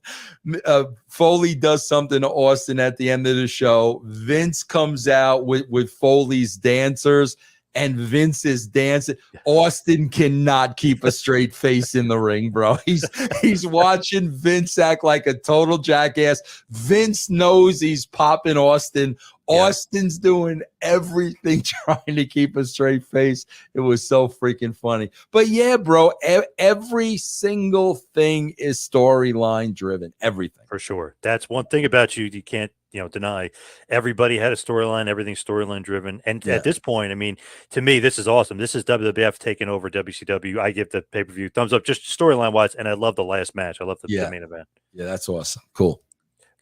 Foley does something to Austin at the end of the show. Vince comes out with Foley's dancers, and Vince is dancing. Austin cannot keep a straight face in the ring, bro. He's watching Vince act like a total jackass. Vince knows he's popping Austin. Austin's doing everything trying to keep a straight face. It was so freaking funny. But yeah, bro, every single thing is storyline driven. Everything. For sure. That's one thing about you can't, deny. Everybody had a storyline, everything's storyline driven. And at this point, I mean, to me, this is awesome. This is WWF taking over WCW. I give the pay-per-view thumbs up just storyline wise, and I love the last match. I love the main event. Yeah, that's awesome. Cool.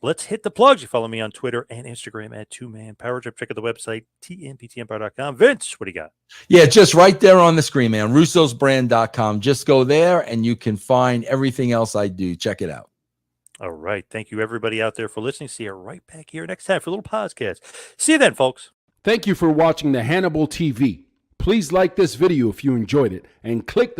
Let's hit the plugs. You follow me on Twitter and Instagram at 2Man Power Trip. Check out the website, tmptempire.com. Vince, what do you got? Yeah, just right there on the screen, man. russosbrand.com. Just go there and you can find everything else I do. Check it out. All right. Thank you, everybody out there, for listening. See you right back here next time for a little podcast. See you then, folks. Thank you for watching the Hannibal TV. Please like this video if you enjoyed it and click the